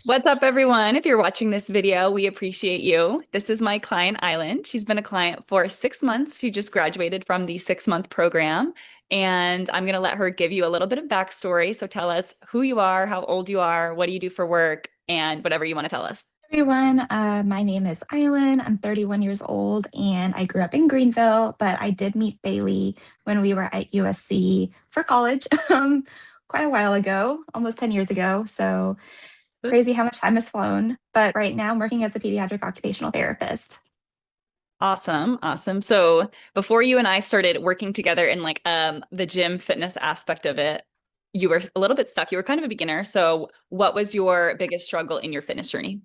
What's up, everyone? If you're watching this video, we appreciate you. This is my client, Aylin. She's been a client for 6 months. She just graduated from the 6-month program. And I'm going to let her give you a little bit of backstory. So tell us who you are, how old you are, what do you do for work, and whatever you want to tell us. Everyone, my name is Aylin. I'm 31 years old and I grew up in Greenville, but I did meet Bailey when we were at USC for college quite a while ago, almost 10 years ago. So crazy how much time has flown. But right now I'm working as a pediatric occupational therapist. Awesome, awesome. So before you and I started working together in the gym fitness aspect of it, you were a little bit stuck. You were kind of a beginner. So what was your biggest struggle in your fitness journey?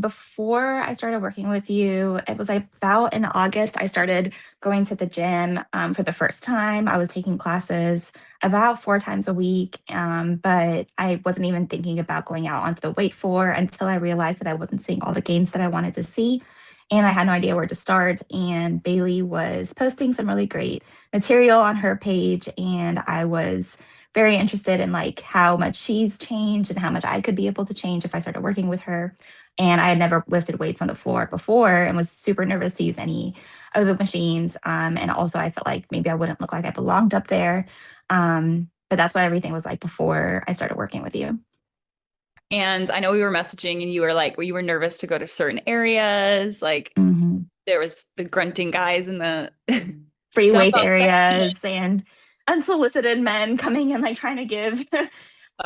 Before I started working with you, it was about in August, I started going to the gym for the first time. I was taking classes about 4 times a week, but I wasn't even thinking about going out onto the weight floor until I realized that I wasn't seeing all the gains that I wanted to see. And I had no idea where to start. And Bailey was posting some really great material on her page. And I was very interested in like how much she's changed and how much I could be able to change if I started working with her. And I had never lifted weights on the floor before and was super nervous to use any of the machines. And also, I felt like maybe I wouldn't look like I belonged up there. But that's what everything was like before I started working with you. And I know we were messaging and you were like, well, you were nervous to go to certain areas. Like Mhm. there was the grunting guys in the Free weights dumbbell section. areas and unsolicited men coming and like trying to give Oh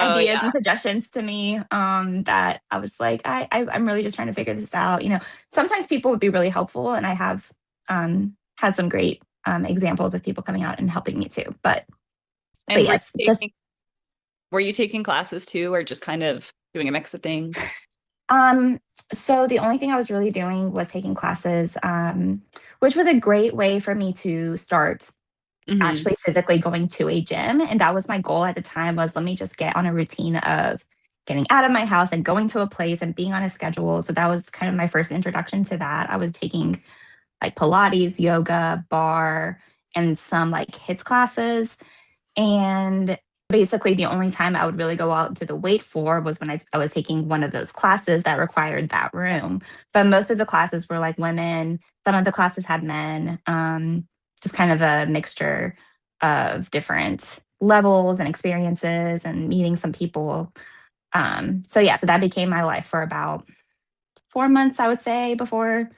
ideas yeah. and suggestions to me that I was like, I'm really just trying to figure this out. Sometimes people would be really helpful, and I have had some great examples of people coming out and helping me too. But And yes, just were you taking classes too, or just kind of doing a mix of things? um, so the only thing I was really doing was taking classes, which was a great way for me to start Hmm. actually physically going to a gym. And that was my goal at the time, was let me just get on a routine of getting out of my house and going to a place and being on a schedule. So that was kind of my first introduction to that. I was taking like Pilates, yoga, bar, and some like hits classes. And basically the only time I would really go out to the weight floor was when I was taking one of those classes that required that room. But most of the classes were like women. Some of the classes had men. Just kind of a mixture of different levels and experiences and meeting some people. So that became my life for about 4 months, I would say, before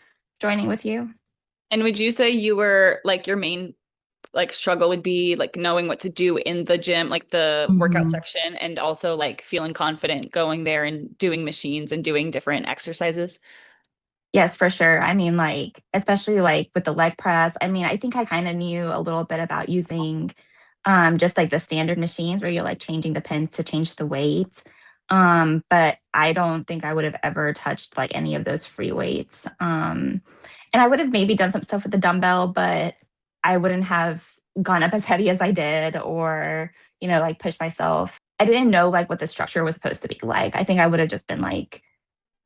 joining with you. And would you say you were like your main like struggle would be like knowing what to do in the gym, like the workout Mhm. section, and also like feeling confident going there and doing machines and doing different exercises? Yes, for sure. I mean, like, especially like with the leg press. I mean, I think I kind of knew a little bit about using just like the standard machines where you're like changing the pins to change the weights. But I don't think I would have ever touched like any of those free weights. And I would have maybe done some stuff with the dumbbell, but I wouldn't have gone up as heavy as I did or, like pushed myself. I didn't know like what the structure was supposed to be like. I think I would have just been like,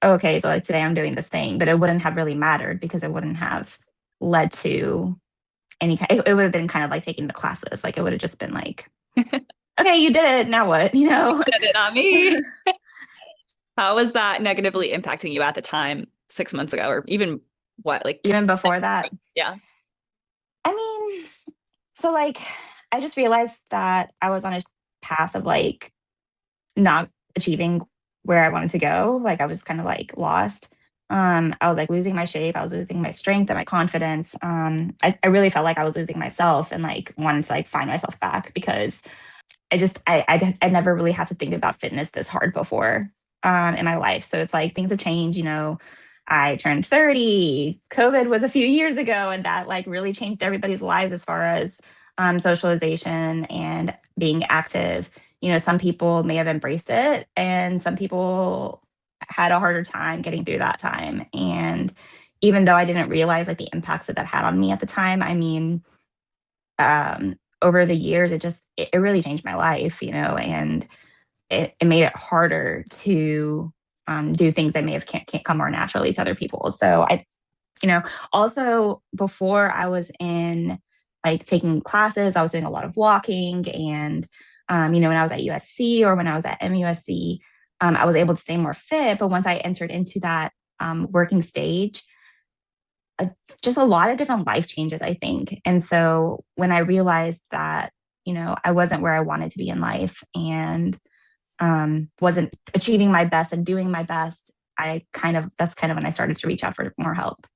okay, so like today I'm doing this thing, but it wouldn't have really mattered because it wouldn't have led to any kind, it would have been kind of like taking the classes. Like it would have just been like, okay, you did it. Now what? Said it, not me. How was that negatively impacting you at the time, 6 months ago, or even what, like, Even before that. yeah. I mean, so like I just realized that I was on a path of like not achieving where I wanted to go. Like I was kind of like lost. I was like losing my shape. I was losing my strength and my confidence. I really felt like I was losing myself and like wanted to like find myself back because I never really had to think about fitness this hard before in my life. So it's like things have changed. I turned 30. COVID was a few years ago, and that like really changed everybody's lives as far as socialization and being active. Some people may have embraced it, and some people had a harder time getting through that time. And even though I didn't realize like the impacts that that had on me at the time, I mean, over the years, it really changed my life, and it made it harder to do things that may have can't come more naturally to other people. So you know, also before I was in like taking classes, I was doing a lot of walking and when I was at USC or when I was at MUSC, I was able to stay more fit. But once I entered into that working stage, uh, just a lot of different life changes, I think. And so when I realized that, I wasn't where I wanted to be in life and wasn't achieving my best and doing my best, that's kind of when I started to reach out for more help.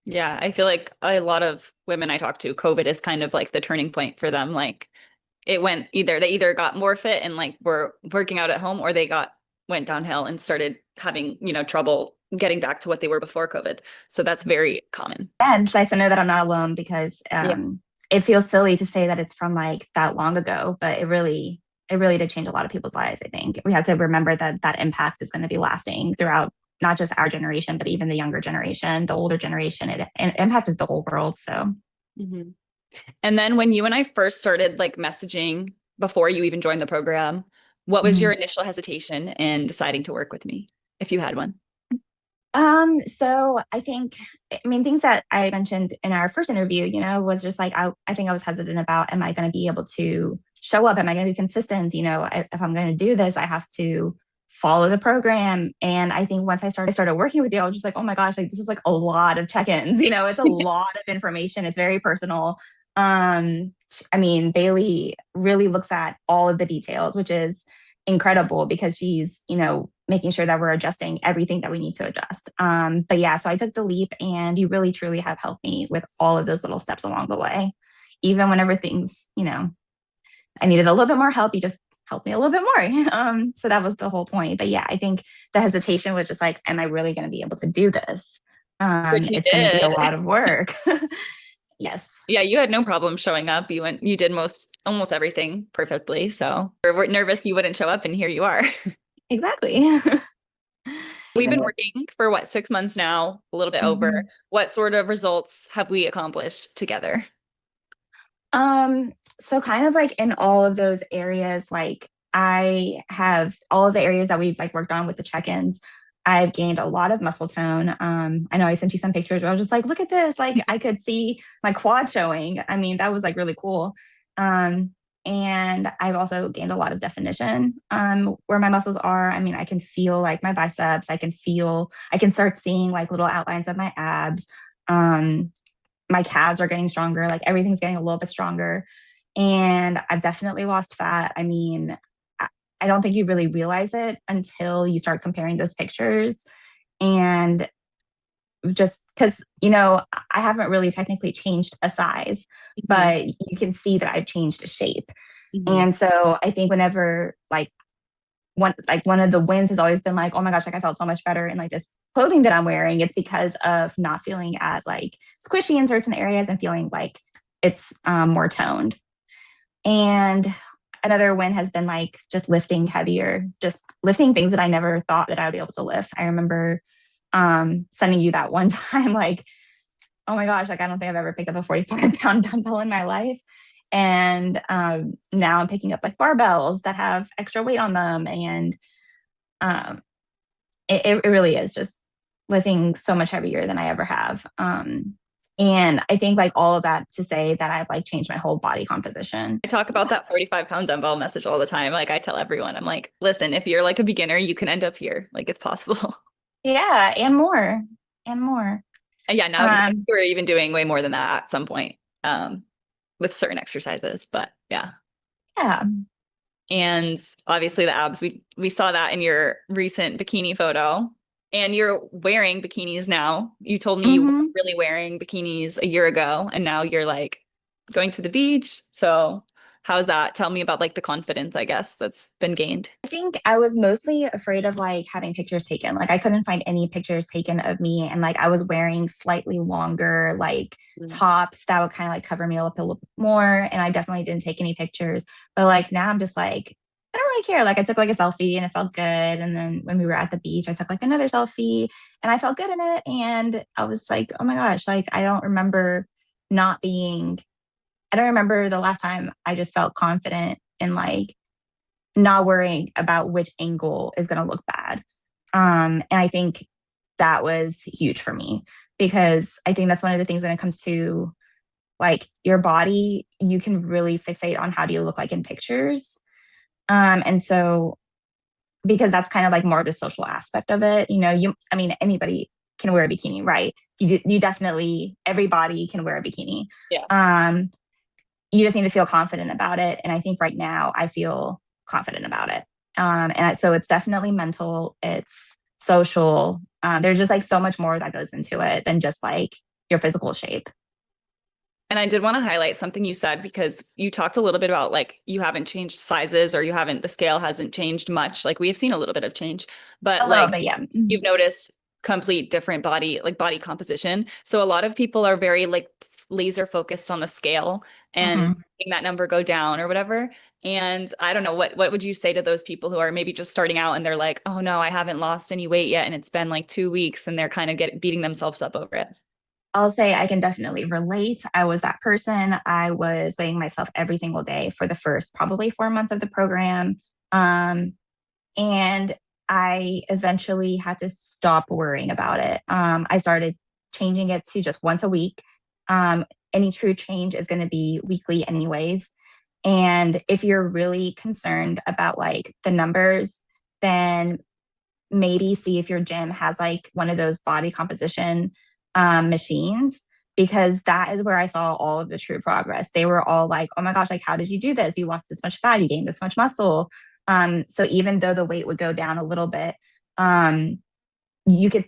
Yeah, I feel like a lot of women I talk to, COVID is kind of like the turning point for them. Like it went they either got more fit and like were working out at home, or they went downhill and started having, trouble getting back to what they were before COVID. So that's very common. And it's nice to know that I'm not alone because Yeah. it feels silly to say that it's from like that long ago, but it really did change a lot of people's lives. I think we have to remember that that impact is going to be lasting throughout not just our generation, but even the younger generation, the older generation. It impacted the whole world. So, Mhm. And then when you and I first started like messaging before you even joined the program, what was your mhm. initial hesitation in deciding to work with me, if you had one? So I think, I mean, things that I mentioned in our first interview, was just like, I think I was hesitant about, am I going to be able to show up? Am I going to be consistent? If I'm going to do this, I have to follow the program. And I think once I started working with you, I was just like, oh my gosh, like this is like a lot of check-ins, it's a lot of information. It's very personal. I mean, Bailey really looks at all of the details, which is incredible because she's, making sure that we're adjusting everything that we need to adjust. But yeah, so I took the leap and you really truly have helped me with all of those little steps along the way. Even whenever things, I needed a little bit more help, you just helped me a little bit more. So that was the whole point. But yeah, I think the hesitation was just like, am I really going to be able to do this? Which you It's going to be a did. lot of work. Yes, Yeah, you had no problem showing up. You did almost everything perfectly. So we're nervous you wouldn't show up, and here you are. exactly. We've Even been with, working for what, 6 months now, a little bit over. mhm. What sort of results have we accomplished together? So kind of like in all of those areas, like I have all of the areas that we've like worked on with the check-ins. I've gained a lot of muscle tone. I know I sent you some pictures where I was just like, look at this. Like I could see my quad showing. I mean, that was like really cool. Um, and I've also gained a lot of definition where my muscles are. I mean, I can feel like my biceps. I can start seeing like little outlines of my abs. Um, my calves are getting stronger, like everything's getting a little bit stronger. And I've definitely lost fat. I mean, I don't think you really realize it until you start comparing those pictures. And just because, I haven't really technically changed a size, Mhm. but you can see that I've changed a shape. Mhm. And so I think whenever one of the wins has always been like, oh my gosh, like I felt so much better in like this clothing that I'm wearing. It's because of not feeling as like squishy in certain areas and feeling like it's more toned. And another win has been like just lifting heavier, just lifting things that I never thought that I would be able to lift. I remember sending you that one time, like, oh my gosh, like I don't think I've ever picked up a 45-pound dumbbell in my life. And now I'm picking up like barbells that have extra weight on them. And um, it really is just lifting so much heavier than I ever have. And I think like all of that to say that I've like changed my whole body composition. I talk about that 45-pound dumbbell message all the time. Like I tell everyone, I'm like, listen, if you're like a beginner, you can end up here. Like it's possible. Yeah, and more, and more. And yeah, now Um, we're even doing way more than that at some point, with certain exercises. But yeah. yeah. And obviously the abs, we saw that in your recent bikini photo. And you're wearing bikinis now. You told me you weren't hmm really wearing bikinis a year ago, and now you're like going to the beach. So how's that? Tell me about like the confidence, I guess, that's been gained. I think I was mostly afraid of like having pictures taken. Like I couldn't find any pictures taken of me, and like I was wearing slightly longer like Mm. tops that would kind of like cover me up a little bit more. And I definitely didn't take any pictures. But like now I'm just like, I don't really care. Like I took like a selfie and it felt good. And then when we were at the beach, I took like another selfie and I felt good in it. And I was like, oh my gosh, like not being, I don't remember the last time I just felt confident in like not worrying about which angle is going to look bad. And I think that was huge for me because I think that's one of the things when it comes to like your body, you can really fixate on how do you look like in pictures. And so because that's kind of like more of the social aspect of it. I mean, anybody can wear a bikini, right? You definitely, everybody can wear a bikini. Yeah. Um, you just need to feel confident about it. And I think right now I feel confident about it. So it's definitely mental, it's social. There's just like so much more that goes into it than just like your physical shape. And I did want to highlight something you said because you talked a little bit about like you haven't changed sizes or the scale hasn't changed much. Like we have seen a little bit of change, but A little like bit, yeah. you've noticed complete different body composition. So a lot of people are very like laser focused on the scale and Mm-hmm. seeing that number go down or whatever. And I don't know, what would you say to those people who are maybe just starting out and they're like, oh no, I haven't lost any weight yet and it's been like 2 weeks and they're kind of beating themselves up over it. I'll say I can definitely relate. I was that person. I was weighing myself every single day for the first probably 4 months of the program. Um, and I eventually had to stop worrying about it. I started changing it to just once a week. Any true change is going to be weekly, anyways. And if you're really concerned about like the numbers, then maybe see if your gym has like one of those body composition machines, because that is where I saw all of the true progress. They were all like, oh my gosh, like, how did you do this? You lost this much fat, you gained this much muscle. So even though the weight would go down a little bit, um, you could,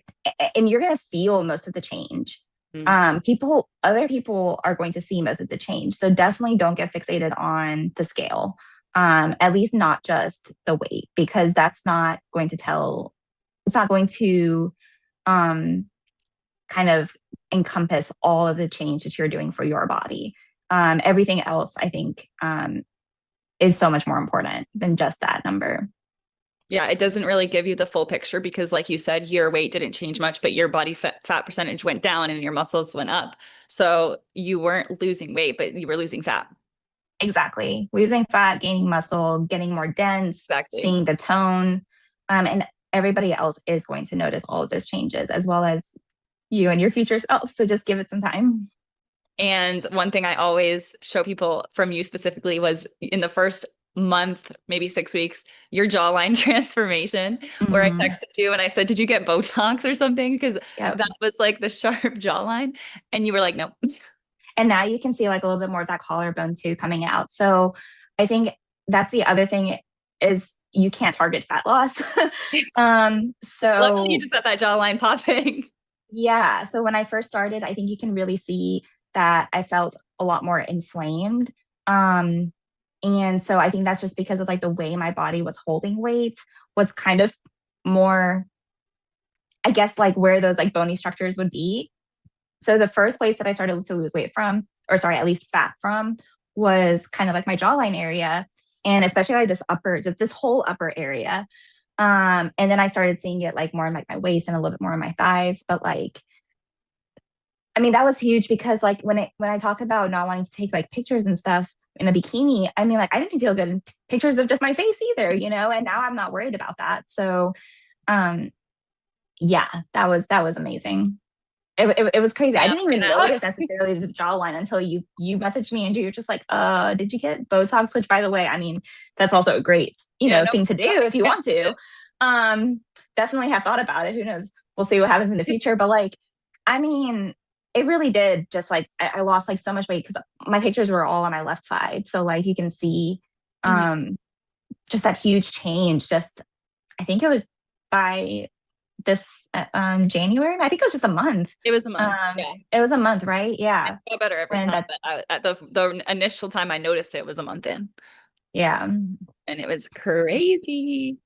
and you're going to feel most of the change. Mm. Other people are going to see most of the change. So definitely don't get fixated on the scale. At least not just the weight, because that's not going to tell, it's not going to um, kind of encompass all of the change that you're doing for your body. Everything else, I think, is so much more important than just that number. Yeah, it doesn't really give you the full picture because, like you said, your weight didn't change much, but your body fat percentage went down and your muscles went up. So you weren't losing weight, but you were losing fat. Exactly. Losing fat, gaining muscle, getting more dense, Exactly. seeing the tone. And everybody else is going to notice all of those changes as well as you and your future self. So just give it some time. And one thing I always show people from you specifically was in the first month, maybe 6 weeks, your jawline transformation, where I Mm-hmm. texted you and I said, did you get Botox or something? Because Yep. that was like the sharp jawline. And you were like, no. And now you can see like a little bit more of that collarbone too coming out. So I think that's the other thing is you can't target fat loss. Luckily, you So just got that jawline popping. yeah. So when I first started, I think you can really see that I felt a lot more inflamed. Um, and so I think that's just because of like the way my body was holding weight was kind of more, I guess, like where those like bony structures would be. So the first place that I started to lose weight from, or sorry, at least fat from, was kind of like my jawline area, and especially like this whole upper area. And then I started seeing it like more in like my waist and a little bit more in my thighs. But like, I mean, that was huge because like when I talk about not wanting to take like pictures and stuff in a bikini, I mean, like I didn't feel good in pictures of just my face either. And now I'm not worried about that. So um, yeah, that was amazing. It was crazy. I Yeah, didn't right even now. notice necessarily the jawline until you messaged me and you're just like, did you get Botox? Which by the way, I mean, that's also a great, Yeah, no, thing to do if you want to. Um, Definitely have thought about it. Who knows? We'll see what happens in the future. But like, I mean, it really did just like I lost like so much weight because my pictures were all on my left side. So like you can see Mhm. um just that huge change. Just I think it was by this January. I think it was just a month. It was a month. Yeah. It was a month, right? I Yeah. feel better every When time, that, but at the initial time I noticed it was a month in, yeah. and it was crazy.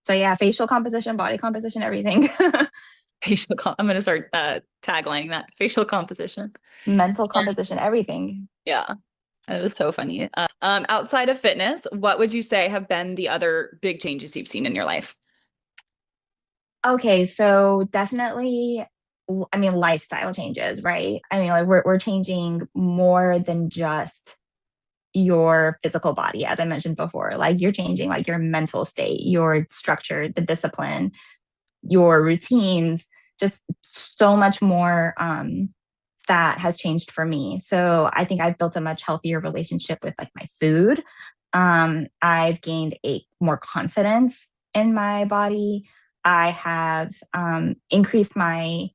So yeah, facial composition, body composition, everything. I'm gonna start taglining that facial composition. Mental composition, everything. Yeah, it was so funny. Outside of fitness, what would you say have been the other big changes you've seen in your life? Okay, so definitely, I mean, lifestyle changes, right? I mean, like we're changing more than just your physical body, as I mentioned before. Like you're changing like your mental state, your structure, the discipline, your routines, just so much more that has changed for me. So I think I've built a much healthier relationship with like my food. I've gained a more confidence in my body. I have increased my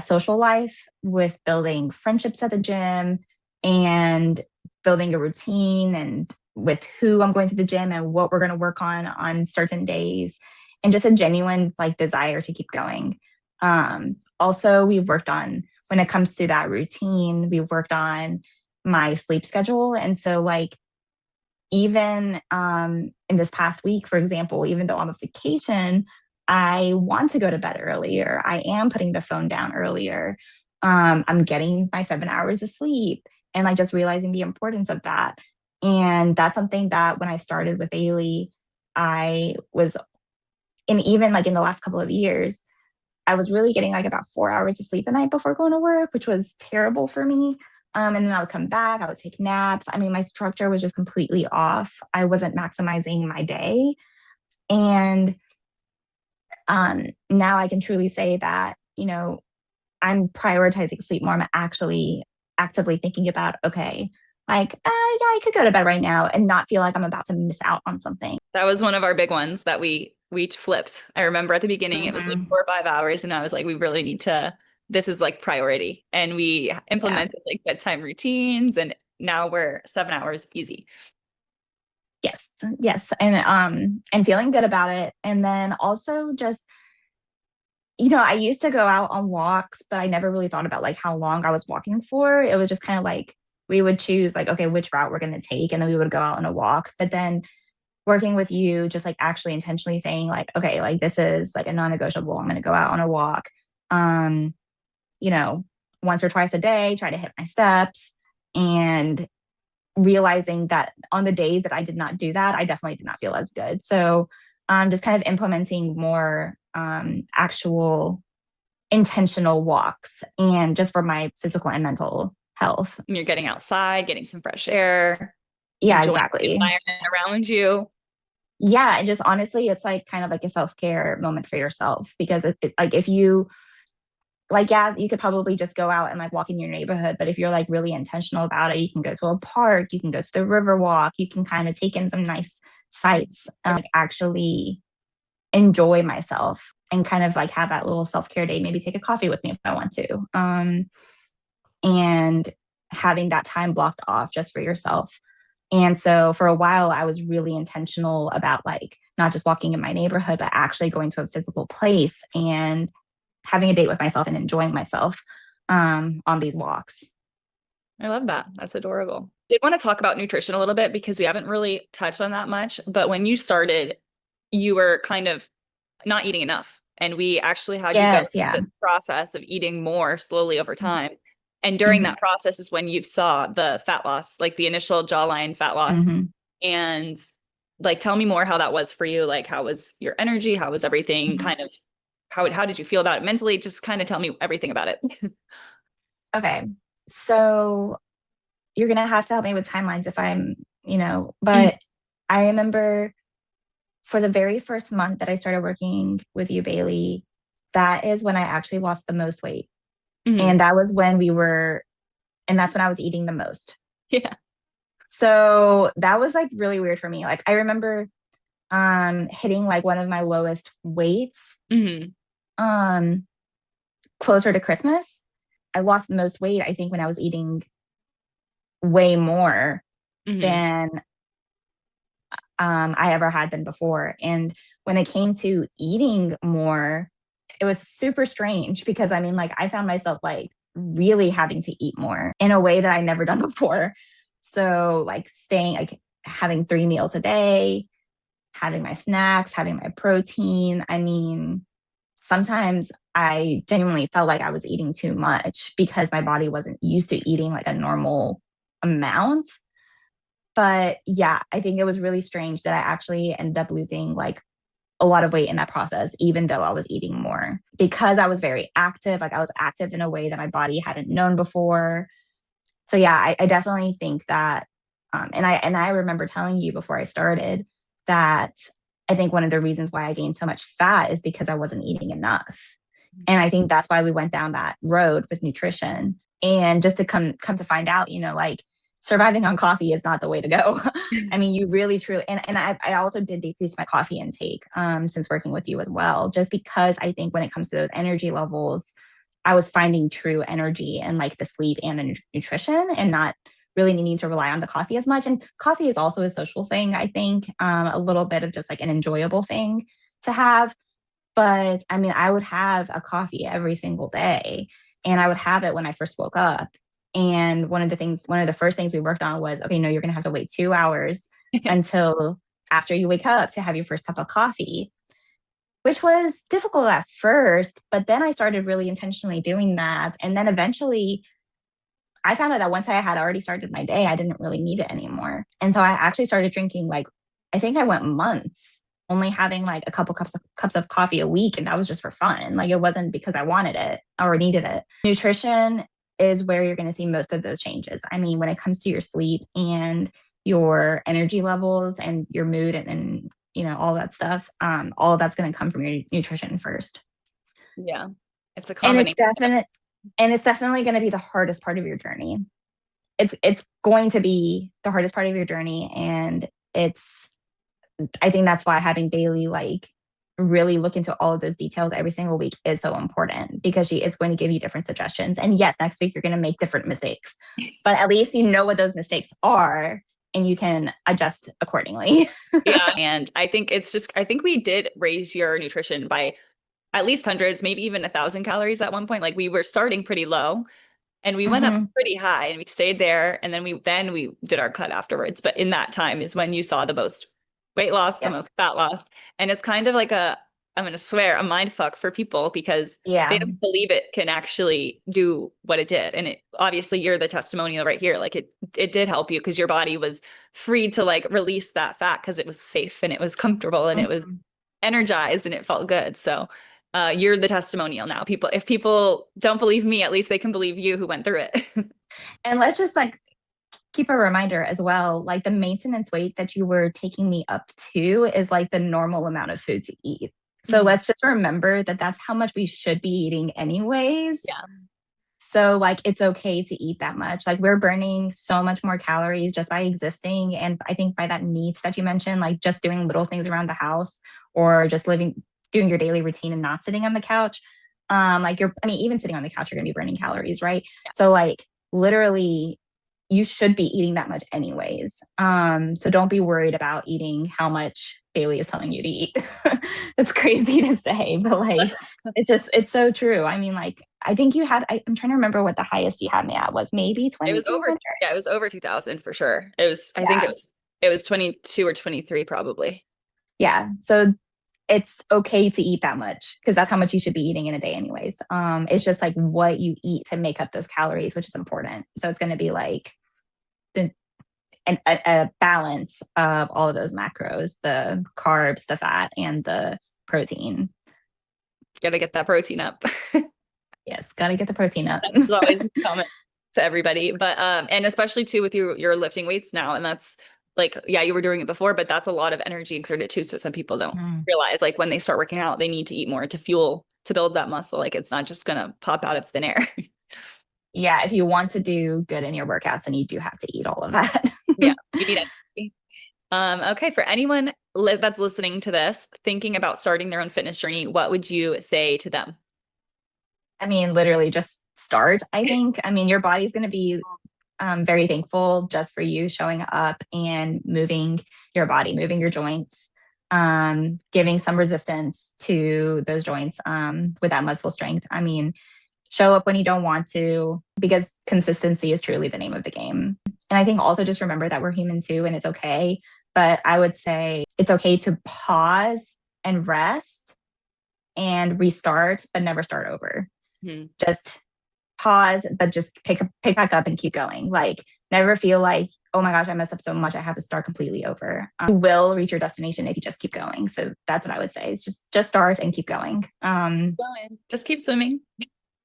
social life with building friendships at the gym and building a routine and with who I'm going to the gym and what we're going to work on certain days, and just a genuine like desire to keep going. Also, we've worked on when it comes to that routine, we've worked on my sleep schedule. And so, like, even in this past week, for example, even though I'm on vacation, I want to go to bed earlier. I am putting the phone down earlier. I'm getting my 7 hours of sleep and like just realizing the importance of that. And that's something that when I started with Ailey, I was, and even like in the last couple of years, I was really getting like about 4 hours of sleep a night before going to work, which was terrible for me. And then I would come back, I would take naps. I mean, my structure was just completely off. I wasn't maximizing my day. And now I can truly say that, I'm prioritizing sleep more. I'm actually actively thinking about, okay, like, yeah, I could go to bed right now and not feel like I'm about to miss out on something. That was one of our big ones that we flipped. I remember at the beginning it was like Mm-hmm. 4 or 5 hours, and I was like, we really need to. This is like priority, and we Yeah. implemented like bedtime routines, and now we're 7 hours easy. Yes. Yes. And feeling good about it. And then also just, I used to go out on walks, but I never really thought about like how long I was walking for. It was just kind of like we would choose like, okay, which route we're going to take, and then we would go out on a walk. But then working with you, just like actually intentionally saying like, okay, like this is like a non-negotiable. I'm going to go out on a walk. Um, you know, once or twice a day, try to hit my steps, and realizing that on the days that I did not do that, I definitely did not feel as good. So just kind of implementing more actual intentional walks and just for my physical and mental health. And you're getting outside, getting some fresh air, Yeah, enjoying the exactly. environment around you. Yeah, and just honestly, it's like kind of like a self-care moment for yourself because like if you like, yeah, you could probably just go out and like walk in your neighborhood. But if you're like really intentional about it, you can go to a park, you can go to the river walk, you can kind of take in some nice sights, like actually enjoy myself and kind of like have that little self care day. Maybe take a coffee with me if I want to. And having that time blocked off just for yourself. And so for a while, I was really intentional about like not just walking in my neighborhood, but actually going to a physical place and having a date with myself and enjoying myself on these walks. I love that. That's adorable. Did want to talk about nutrition a little bit because we haven't really touched on that much. But when you started, you were kind of not eating enough. And we actually had you go Yes, through yeah. this process of eating more slowly over time. And during Mm-hmm. that process is when you saw the fat loss, like the initial jawline fat loss. Mm-hmm. And like, tell me more how that was for you. Like, how was your energy? How was everything Mm-hmm. kind of, how did you feel about it mentally? Just kind of tell me everything about it. Okay. So you're going to have to help me with timelines if Mhm, but I remember for the very first month that I started working with you, Bailey, that is when I actually lost the most weight. mhm. And that was when and that's when I was eating the most. Yeah. So that was like really weird for me. Like I remember hitting like one of my lowest weights Hmm. um closer to Christmas. I lost the most weight, I think, when I was eating way more Hmm. than I ever had been before. And when it came to eating more, it was super strange because I mean, like, I found myself like really having to eat more in a way that I never done before. So, like, staying, like, having 3 meals a day, having my snacks, having my protein. I mean, sometimes I genuinely felt like I was eating too much because my body wasn't used to eating like a normal amount. But yeah, I think it was really strange that I actually ended up losing like a lot of weight in that process, even though I was eating more because I was very active. Like I was active in a way that my body hadn't known before. So yeah, I definitely think that, and I remember telling you before I started that I think one of the reasons why I gained so much fat is because I wasn't eating enough, and I think that's why we went down that road with nutrition. And just to come to find out, like surviving on coffee is not the way to go. I mean, you really truly, and I also did decrease my coffee intake since working with you as well, just because I think when it comes to those energy levels, I was finding true energy and like the sleep and the nutrition and not really needing to rely on the coffee as much. And coffee is also a social thing, I think, a little bit of just like an enjoyable thing to have. But I mean, I would have a coffee every single day and I would have it when I first woke up. And one of the first things we worked on was, okay, no, you're going to have to wait 2 hours until after you wake up to have your first cup of coffee, which was difficult at first. But then I started really intentionally doing that. And then eventually I found out that once I had already started my day, I didn't really need it anymore. And so I actually started drinking like, I think I went months only having like a couple cups of coffee a week. And that was just for fun. Like it wasn't because I wanted it or needed it. Nutrition is where you're going to see most of those changes. I mean, when it comes to your sleep and your energy levels and your mood and you know, all that stuff, all of that's going to come from your nutrition first. Yeah. It's a And it's combination. definite and it's definitely going to be the hardest part of your journey. It's going to be the hardest part of your journey. And it's I think that's why having Bailey like really look into all of those details every single week is so important because she is going to give you different suggestions. And yes, next week you're going to make different mistakes, but at least you know what those mistakes are and you can adjust accordingly. Yeah. And I think I think we did raise your nutrition by at least hundreds, maybe even 1,000 calories at one point. Like we were starting pretty low and we went up Mhm. pretty high and we stayed there. And then we did our cut afterwards. But in that time is when you saw the most weight loss, the Yep. most fat loss. And it's kind of like I'm going to swear, a mind fuck for people because they Yeah. don't believe it can actually do what it did. And it obviously you're the testimonial right here. Like it did help you because your body was free to like release that fat because it was safe and it was comfortable and it was Mhm. energized and it felt good. So you're the testimonial now. If people don't believe me, at least they can believe you who went through it. And let's just like keep a reminder as well, like the maintenance weight that you were taking me up to is like the normal amount of food to eat. So Mhm. let's just remember that that's how much we should be eating anyways. Yeah. So like it's okay to eat that much. Like we're burning so much more calories just by existing. And I think by that needs that you mentioned, like just doing little things around the house or just doing your daily routine and not sitting on the couch. I mean, even sitting on the couch, you're gonna be burning calories, right? So like literally you should be eating that much anyways. So don't be worried about eating how much Bailey is telling you to eat. That's crazy to say, but like it's so true. I mean, like I think I'm trying to remember what the highest you had me at was maybe It was over, 2,200. yeah, it was over 2,000 for sure. I think Yeah. it was 22 or 23 probably. Yeah. So it's okay to eat that much because that's how much you should be eating in a day anyways. It's just like what you eat to make up those calories, which is important. So it's going to be like the a balance of all of those macros, the carbs, the fat, and the protein. Got to get that protein up. Yes, got to get the protein up. That's always common to everybody. But and especially too with your lifting weights now. And that's like, yeah, you were doing it before, but that's a lot of energy exerted too. So some people don't Mm. realize like when they start working out, they need to eat more to fuel to build that muscle. Like it's not just gonna pop out of thin air. Yeah, if you want to do good in your workouts, then you do have to eat all of that. Yeah, you need energy. Okay, for anyone that's listening to this, thinking about starting their own fitness journey, what would you say to them? I mean, literally just start, I think. I mean, your body's going to be very thankful just for you showing up and moving your body, moving your joints, giving some resistance to those joints with that muscle strength. I mean, show up when you don't want to because consistency is truly the name of the game. And I think also just remember that we're human too and it's okay. But I would say it's okay to pause and rest and restart, but never start over. Hmm. Just pause, but just pick back up and keep going. Like never feel like, oh my gosh, I messed up so much. I have to start completely over. You will reach your destination if you just keep going. So that's what I would say. It's just start and keep going. Just keep swimming.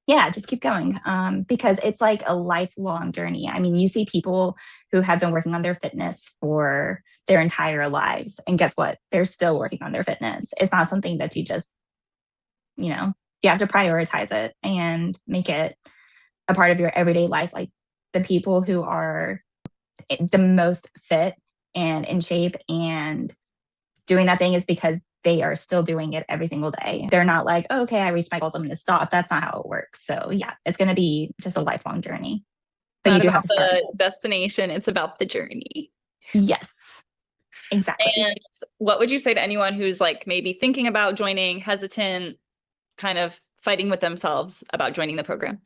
Yeah, just keep going because it's like a lifelong journey. I mean, you see people who have been working on their fitness for their entire lives. And guess what? They're still working on their fitness. It's not something that you just, you know, you have to prioritize it and make it a part of your everyday life. Like the people who are the most fit and in shape and doing that thing is because they are still doing it every single day. They're not like, oh, okay, I reached my goals, I'm going to stop. That's not how it works. So yeah, it's going to be just a lifelong journey, but you Not do about have to start. the destination, it's about the journey. Yes, exactly. And what would you say to anyone who's like maybe thinking about joining, hesitant, kind of fighting with themselves about joining the program?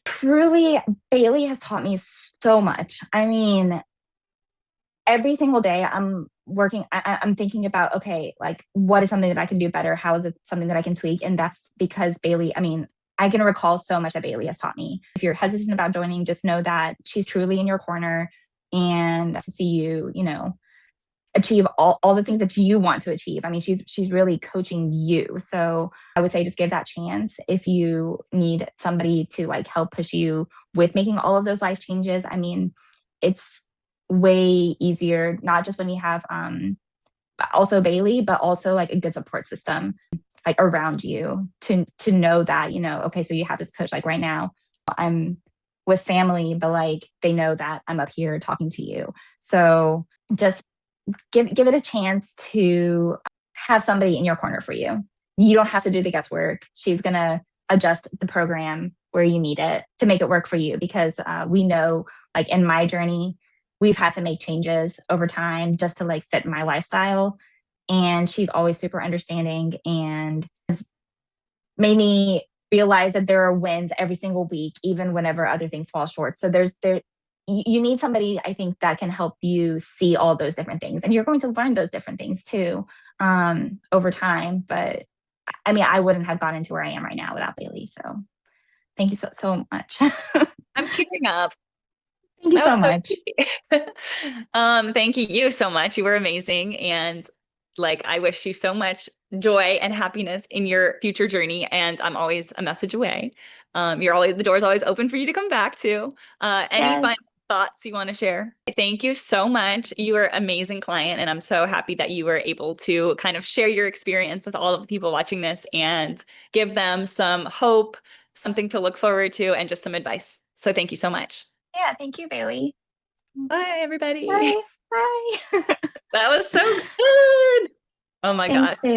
Truly, Bailey has taught me so much. I mean, every single day I'm working, I'm thinking about, okay, like what is something that I can do better? How is it something that I can tweak? And that's because Bailey, I mean, I can recall so much that Bailey has taught me. If you're hesitant about joining, just know that she's truly in your corner and to see you, you know, achieve all the things that you want to achieve. I mean, she's really coaching you. So I would say just give that chance if you need somebody to like help push you with making all of those life changes. I mean, it's way easier, not just when you have also Bailey, but also like a good support system like around you to know that, you know, okay, so you have this coach like right now. I'm with family, but like they know that I'm up here talking to you. So just give it a chance to have somebody in your corner for you. You don't have to do the guesswork. She's gonna adjust the program where you need it to make it work for you because we know, like in my journey, we've had to make changes over time just to like fit my lifestyle. And she's always super understanding and has made me realize that there are wins every single week, even whenever other things fall short. So there you need somebody I think that can help you see all those different things and you're going to learn those different things too over time, but I mean I wouldn't have gotten to where I am right now without Bailey, so thank you so much. I'm tearing up. Thank you That so was so much. sweet. Thank you so much. You were amazing. And like, I wish you so much joy and happiness in your future journey. And I'm always a message away. You're always, the door is always open for you to come back to. Any Yes. final thoughts you want to share? Thank you so much. You are an amazing client. And I'm so happy that you were able to kind of share your experience with all of the people watching this and give them some hope, something to look forward to, and just some advice. So thank you so much. Yeah, thank you, Bailey. Bye, everybody. Bye. Bye. That was so good. Oh my Thanks, gosh. Bailey.